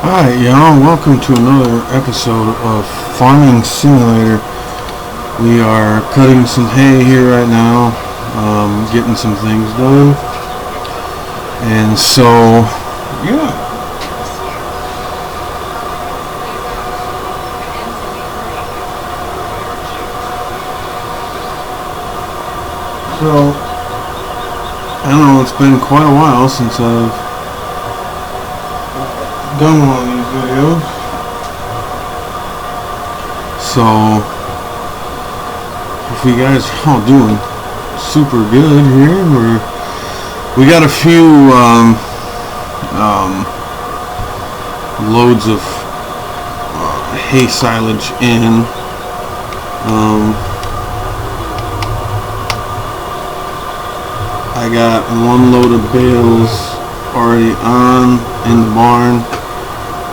Alright, y'all, welcome to another episode of Farming Simulator. We are cutting some hay here right now, getting some things done, and so, yeah. So, I don't know, it's been quite a while since I've done one of these videos. So, if you guys are all doing super good here, we got a few loads of hay silage in. I got one load of bales already on in the barn.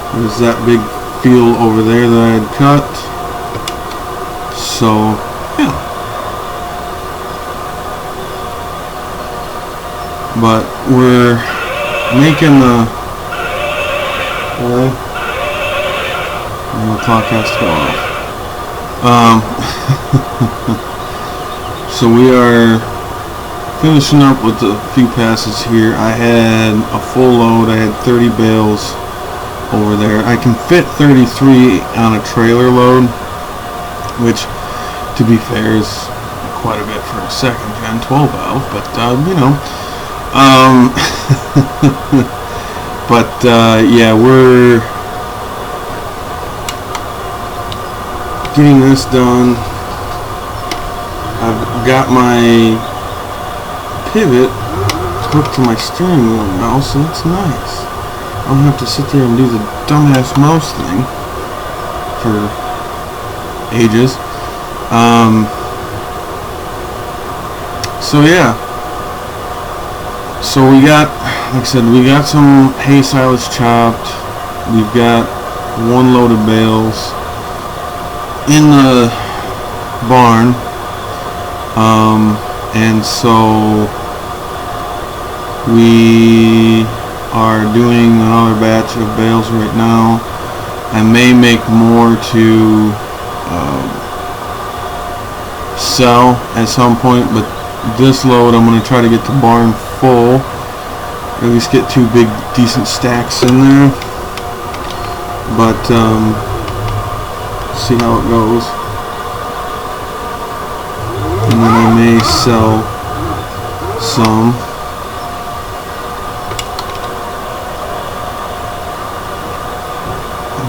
There's that big field over there that I had cut. So, yeah. But we're making the clock has to go off. So we are finishing up with a few passes here. I had a full load. I had 30 bales over there. I can fit 33 on a trailer load, which, to be fair, is quite a bit for a second gen 12 valve, but you know. But yeah, we're getting this done. I've got my pivot hooked to my steering wheel now, so it's nice. I don't have to sit there and do the dumbass mouse thing for ages. So yeah. So we got, like I said, we got some hay silage chopped. We've got one load of bales in the barn. And so we are doing another batch of bales right now. I may make more to sell at some point, but this load I'm going to try to get the barn full, at least get two big decent stacks in there, but see how it goes. And then I may sell some.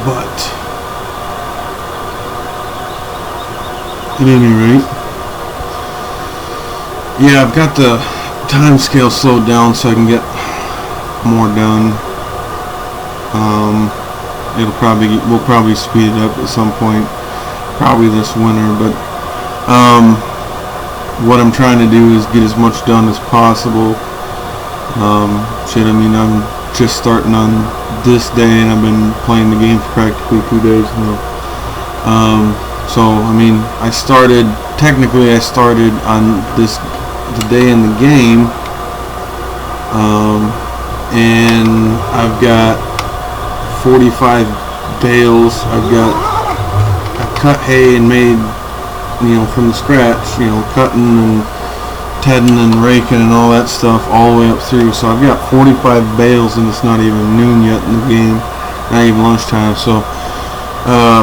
But at any rate, yeah, I've got the time scale slowed down so I can get more done. We'll probably speed it up at some point, probably this winter, but what I'm trying to do is get as much done as possible. Shit, I mean, I'm just starting on this day and I've been playing the game for practically 2 days now. So, I mean, technically I started on the day in the game, and I've got 45 bales. I cut hay and made, you know, from the scratch, you know, cutting and tedding and raking and all that stuff all the way up through. So I've got 45 bales and it's not even noon yet in the game, not even lunchtime. So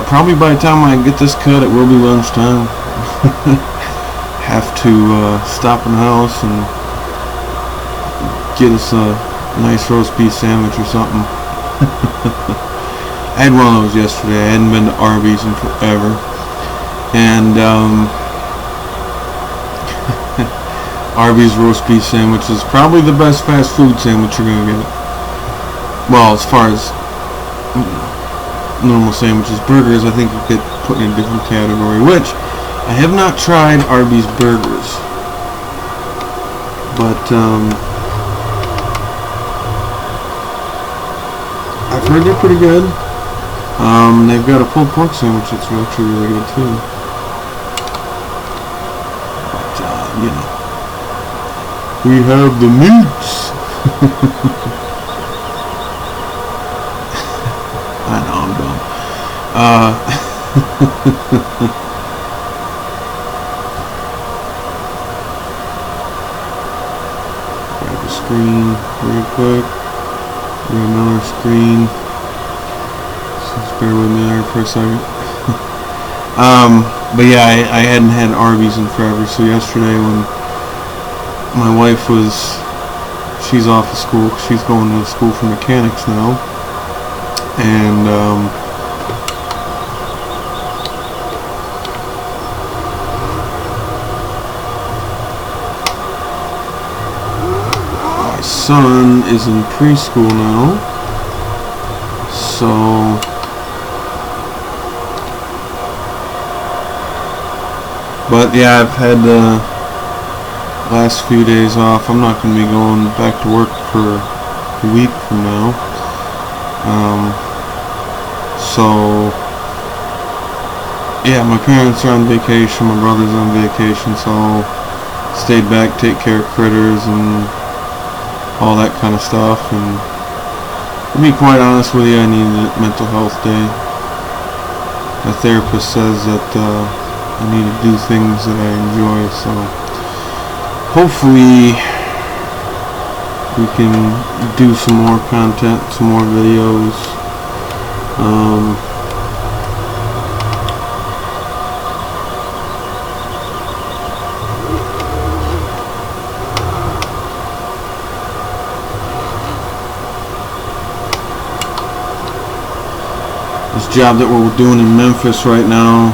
probably by the time I get this cut, it will be lunchtime. Have to stop in the house and get us a nice roast beef sandwich or something. I had one of those yesterday. I hadn't been to Arby's in forever, and Arby's roast beef sandwich is probably the best fast food sandwich you're gonna get. Well, as far as normal sandwiches, burgers, I think you get put in a different category, which I have not tried Arby's burgers, but I've heard they're pretty good. They've got a pulled pork sandwich that's actually really good too. But you know, we have the meats. I know I'm dumb. Grab a screen real quick. Grab another screen. Just bear with me there for a second. But yeah, I hadn't had Arby's in forever. So yesterday when my wife she's off of school. She's going to school for mechanics now. And my son is in preschool now. So but yeah, I've had the last few days off. I'm not going to be going back to work for a week from now. So yeah, my parents are on vacation, my brother's on vacation, so stayed back, take care of critters and all that kind of stuff. And to be quite honest with you, I need a mental health day. My therapist says that I need to do things that I enjoy, so hopefully we can do some more content, some more videos. This job that we're doing in Memphis right now,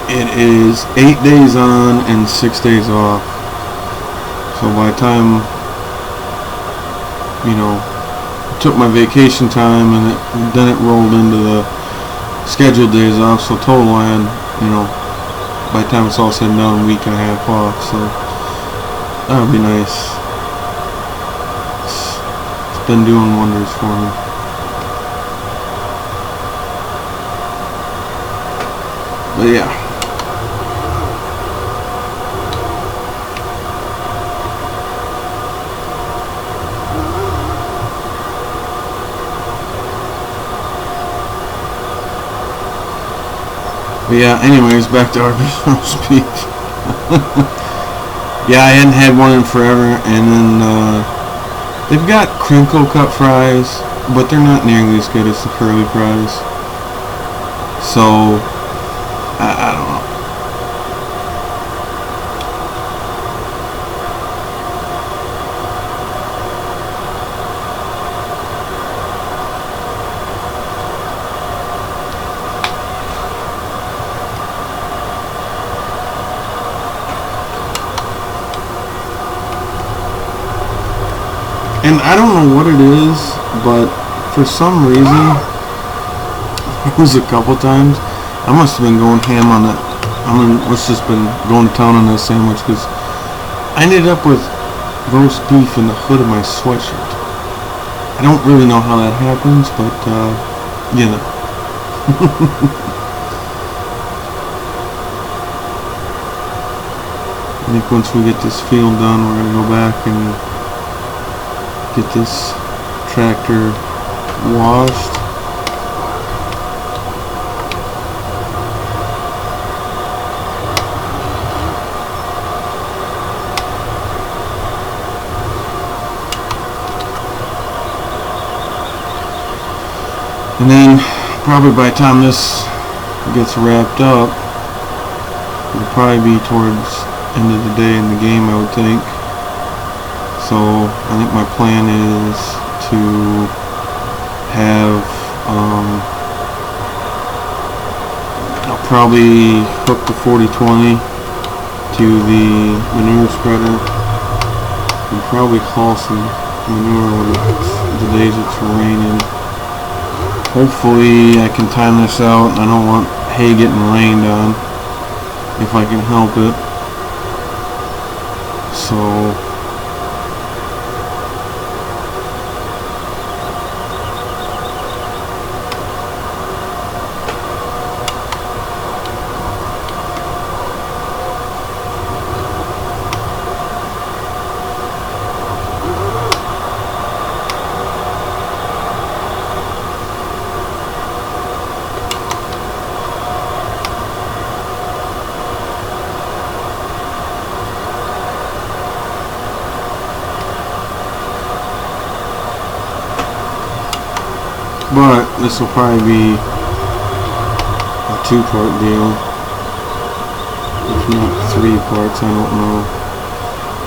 it is 8 days on and 6 days off. So by the time, you know, took my vacation time and then it rolled into the scheduled days off, so total I had, you know, by the time it's all said and done, a week and a half off, so that would be nice. It's been doing wonders for me. But yeah. But yeah, anyways, back to artificial speech. Yeah, I hadn't had one in forever, and then they've got crinkle cut fries, but they're not nearly as good as the curly fries. So I don't know. And I don't know what it is, but for some reason, it was a couple times, I must have been going ham on that. Must just been going to town on that sandwich, because I ended up with roast beef in the hood of my sweatshirt. I don't really know how that happens, but you know. I think once we get this field done, we're going to go back and get this tractor washed. And then probably by the time this gets wrapped up, it'll probably be towards the end of the day in the game, I would think. So I think my plan is to have, I'll probably hook the 40-20 to the manure spreader and probably haul some manure when the days it's raining. Hopefully I can time this out, and I don't want hay getting rained on if I can help it. So but this will probably be a 2-part deal, if not 3 parts. I don't know.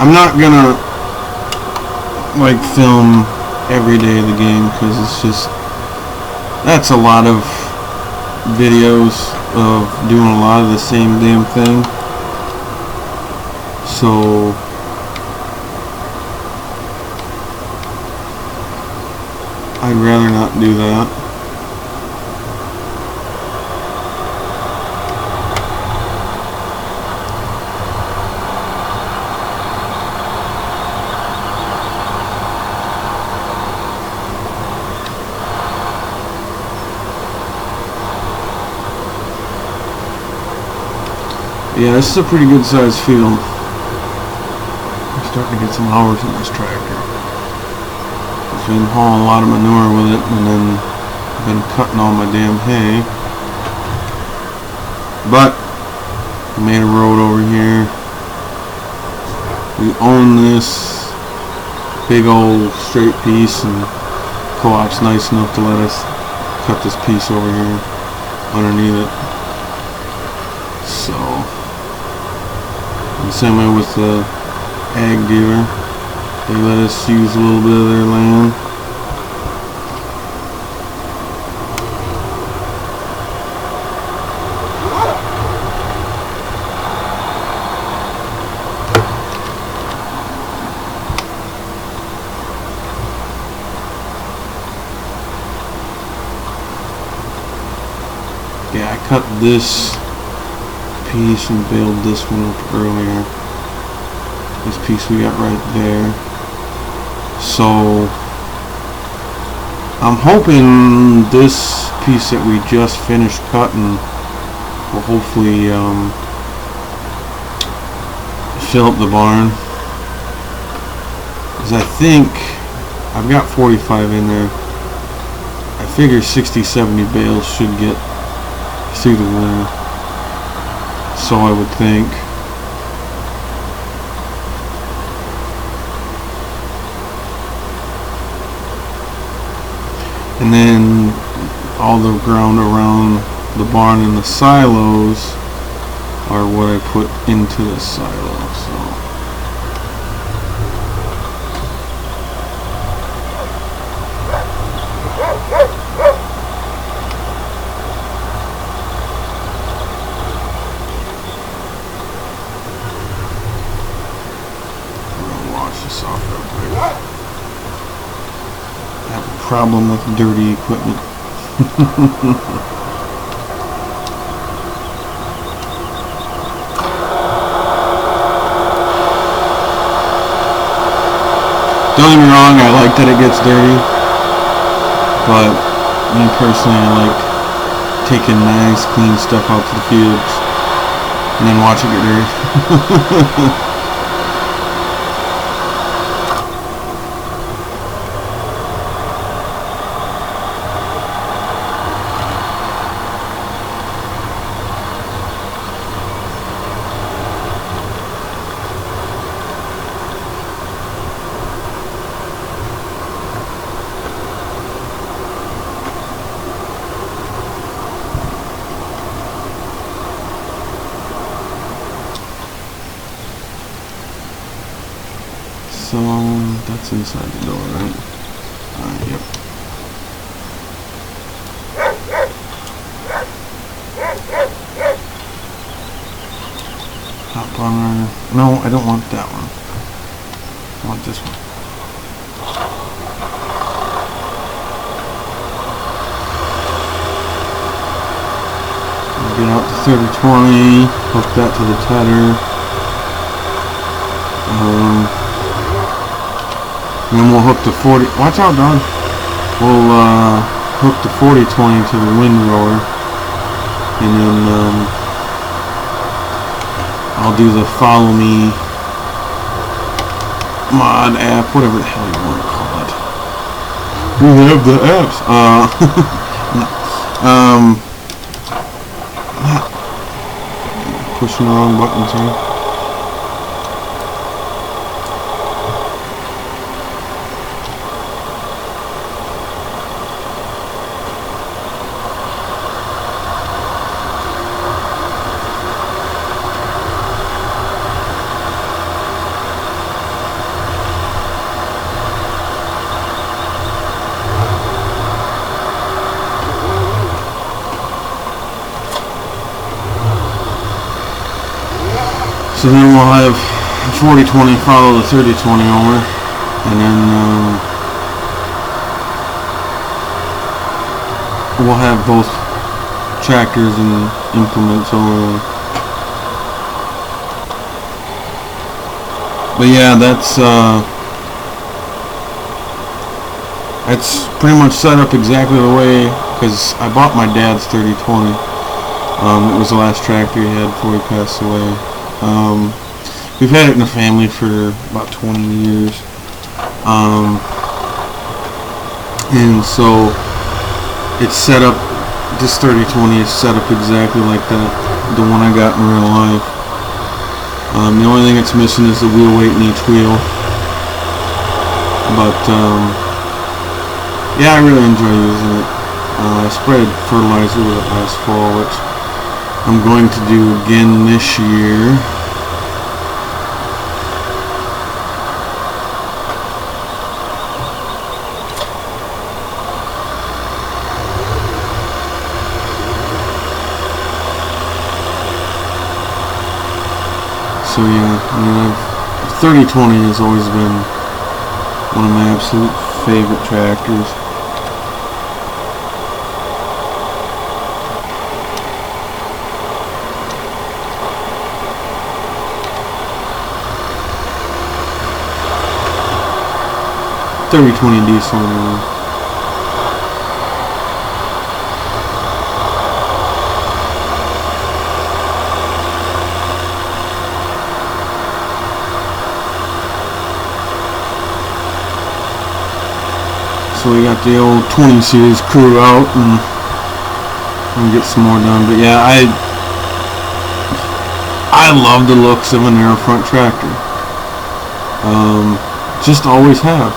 I'm not gonna like film every day of the game because it's just, that's a lot of videos of doing a lot of the same damn thing. So I'd rather not do that. Yeah, this is a pretty good sized field. I'm starting to get some hours in this tractor. I've been hauling a lot of manure with it, and then I've been cutting all my damn hay. But we made a road over here. We own this big old straight piece, and Co-op's nice enough to let us cut this piece over here underneath it. So, the same way with the ag dealer, they let us use a little bit of their land. Yeah, I cut this piece and baled this one up earlier. This piece we got right there. So I'm hoping this piece that we just finished cutting will hopefully fill up the barn, because I think I've got 45 in there. I figure 60-70 bales should get through the winter. So I would think. And then all the ground around the barn and the silos are what I put into the silo. So problem with dirty equipment. Don't get me wrong, I like that it gets dirty, but me personally, I like taking nice clean stuff out to the fields and then watch it get dirty. So that's inside the door, right? Yep. Hop on our... No, I don't want that one. I want this one. Get out the 30-20, hook that to the tether. And then we'll hook the 40. Watch out, dog. We'll hook the 40-20 to the windrower, and then I'll do the follow me mod app, whatever the hell you want to call it. We have the apps. Pushing the wrong buttons here. So then we'll have 40-20 follow the 30-20 over, and then we'll have both tractors and implements over. But yeah, that's pretty much set up exactly the way, because I bought my dad's 30-20. It was the last tractor he had before he passed away. We've had it in the family for about 20 years. And so it's set up, this 30-20 is set up exactly like that, the one I got in real life. The only thing it's missing is the wheel weight in each wheel. But yeah, I really enjoy using it. I sprayed fertilizer with it last fall, which I'm going to do again this year. So yeah, I mean, 30-20 has always been one of my absolute favorite tractors. diesel. So we got the old 20 series crew out, and we'll get some more done. But yeah, I love the looks of an narrow front tractor. Just always have.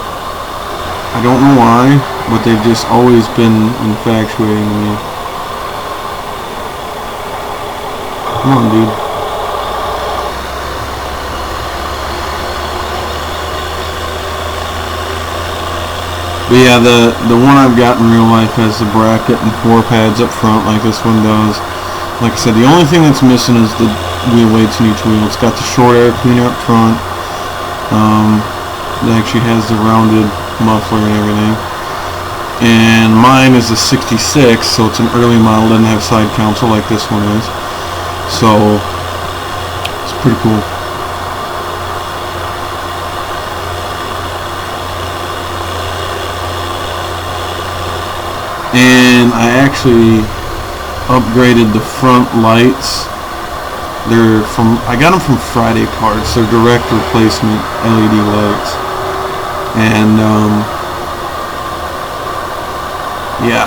I don't know why, but they've just always been infatuating me. Come on, dude. But yeah, the one I've got in real life has the bracket and 4 pads up front like this one does. Like I said, the only thing that's missing is the wheel weights in each wheel. It's got the short air cleaner up front. It actually has the rounded muffler and everything. And mine is a 66, so it's an early model, doesn't have side console like this one is. So it's pretty cool. And I actually upgraded the front lights. I got them from Friday Parts. They're direct replacement LED lights. And yeah,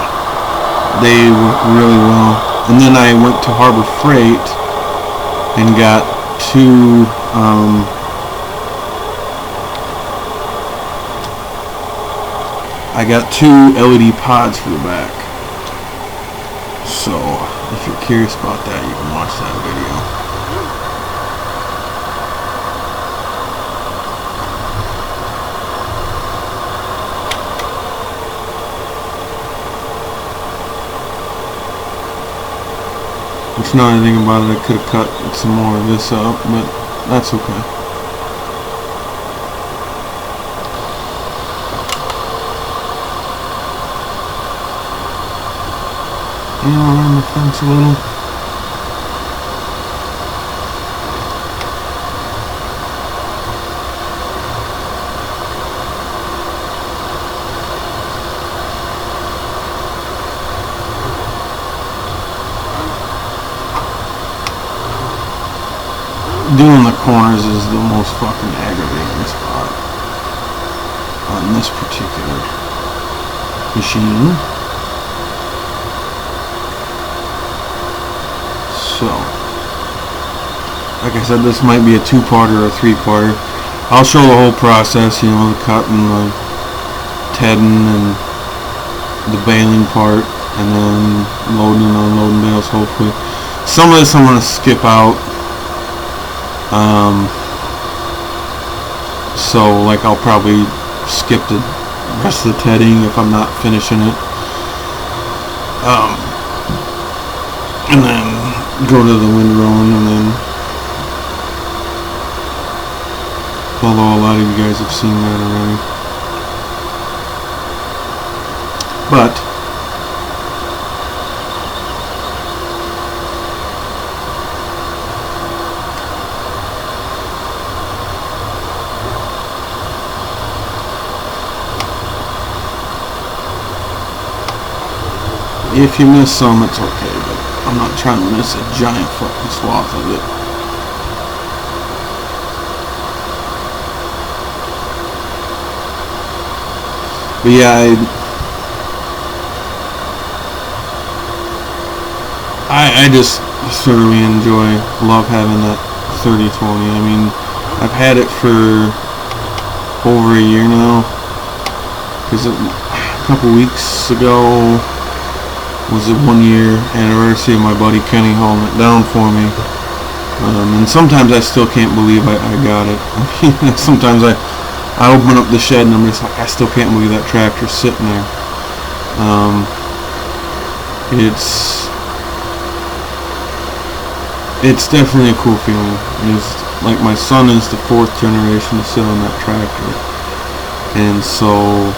they work really well. And then I went to Harbor Freight and got two LED pods for the back. So if you're curious about that, you can watch that video. Which, now I think about it, I could have cut some more of this up, but that's okay. Around the fence a little. Doing the corners is the most fucking aggravating spot on this particular machine. So, like I said, this might be a 2-parter or a 3-parter. I'll show the whole process, you know, the cutting, the tedding, and the baling part, and then loading and unloading bales, hopefully. Some of this I'm going to skip out. So, like, I'll probably skip the rest of the tedding if I'm not finishing it. And then go to the windrowing, and then although a lot of you guys have seen that already. But if you miss some, it's okay, but I'm not trying to miss a giant fucking swath of it. But yeah, I just thoroughly love having that 3020. I mean, I've had it for over a year now, because a couple weeks ago was a 1 year anniversary of my buddy Kenny hauling it down for me. And sometimes I still can't believe I got it. Sometimes I open up the shed and I'm just like, I still can't believe that tractor's sitting there. It's definitely a cool feeling. It's like my son is the 4th generation to sit on that tractor, and so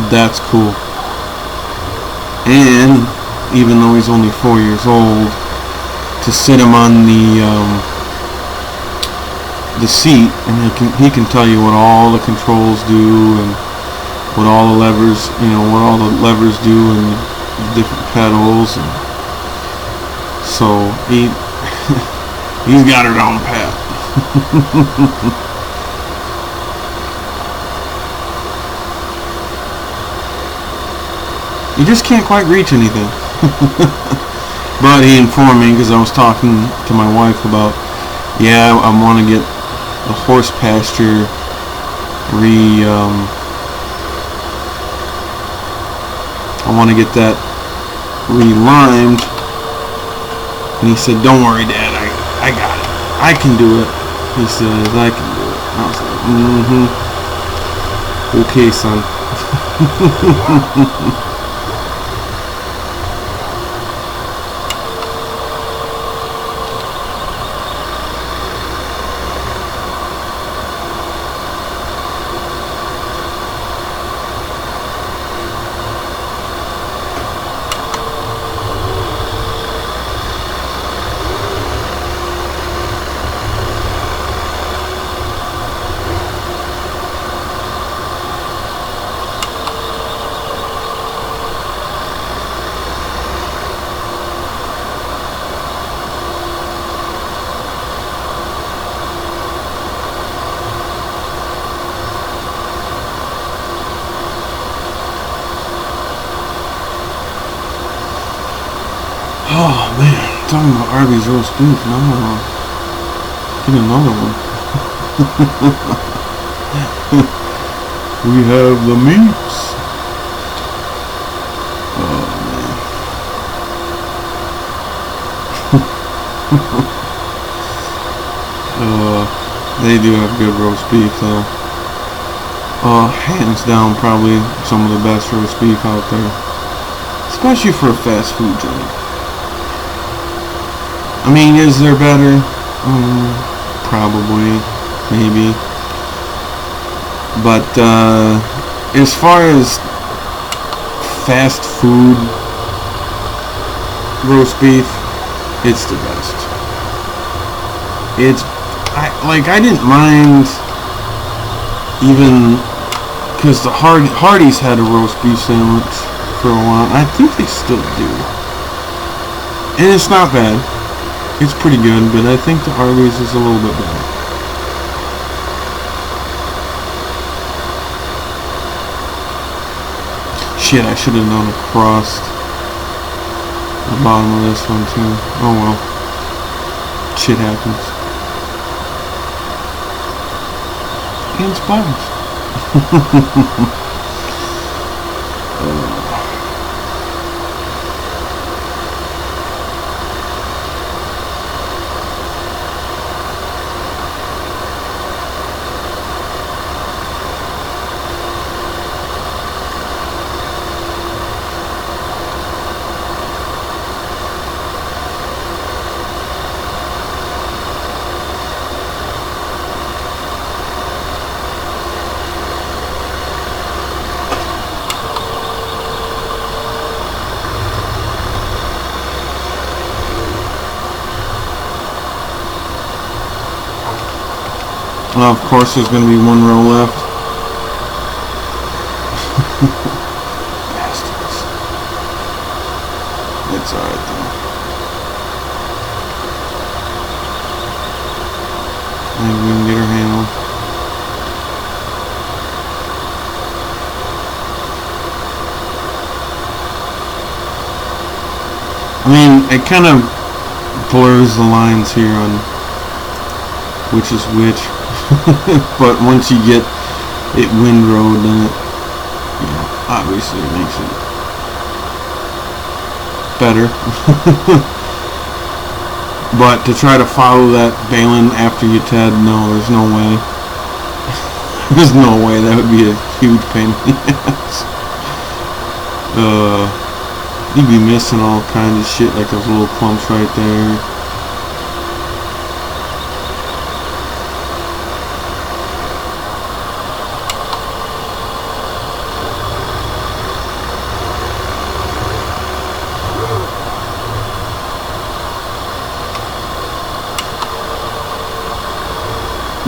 that's cool. And even though he's only 4 years old, to sit him on the seat, and he can tell you what all the controls do and what all the levers, what all the levers do and the different pedals, and so he's got it on pat. You just can't quite reach anything. But he informed me, because I was talking to my wife about, yeah, I want to get the horse pasture I want to get that re-limed. And he said, don't worry, Dad, I got it. I can do it. He says, I can do it. I was like, okay, son. Oh man, talking about Arby's roast beef, now I'm gonna get another one. We have the meats. Oh man. They do have good roast beef though. Hands down probably some of the best roast beef out there. Especially for a fast food joint. I mean, is there better? Probably, maybe. But as far as fast food roast beef, it's the best. I didn't mind, even because the Hardee's had a roast beef sandwich for a while. I think they still do, and it's not bad. It's pretty good, but I think the Arby's is a little bit better. Shit, I should have known across the bottom of this one too. Oh well. Shit happens. And spiders. Of course, there's going to be one row left. Bastards. It's alright though. I think we can get her handled. I mean, it kind of blurs the lines here on which is which. But once you get it windrowed, then it, you know, obviously it makes it better. But to try to follow that baling after you TED, no, there's no way. There's no way. That would be a huge pain in the ass. You'd be missing all kinds of shit, like those little clumps right there.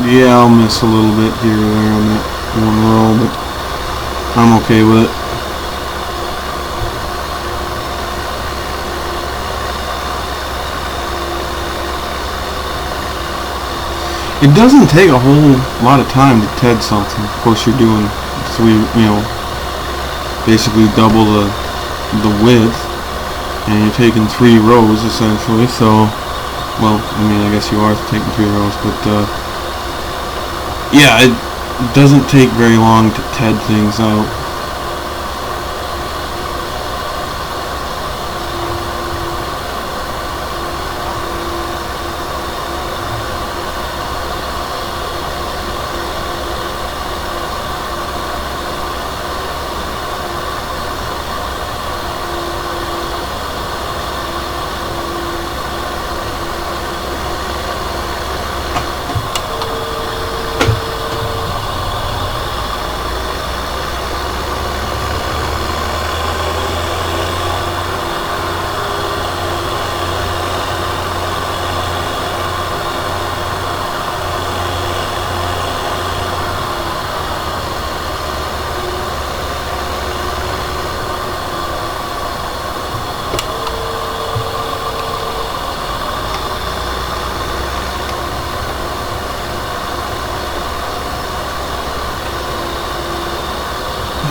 Yeah, I'll miss a little bit here or there on that one row, but I'm okay with it. It doesn't take a whole lot of time to TED something. Of course, you're doing basically double the width, and you're taking 3 rows essentially. So, well, I mean, I guess you are taking 3 rows, but yeah, it doesn't take very long to TED things out.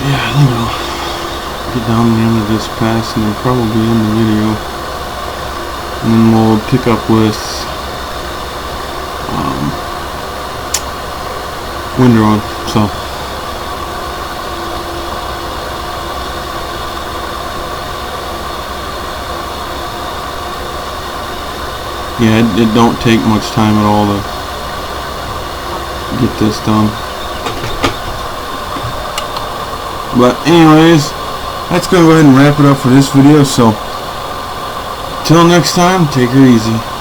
Yeah, I think I'll get down to the end of this pass and then probably end the video. And then we'll pick up with windrowing. So yeah, it don't take much time at all to get this done. But anyways, that's going to go ahead and wrap it up for this video. So, till next time, take it easy.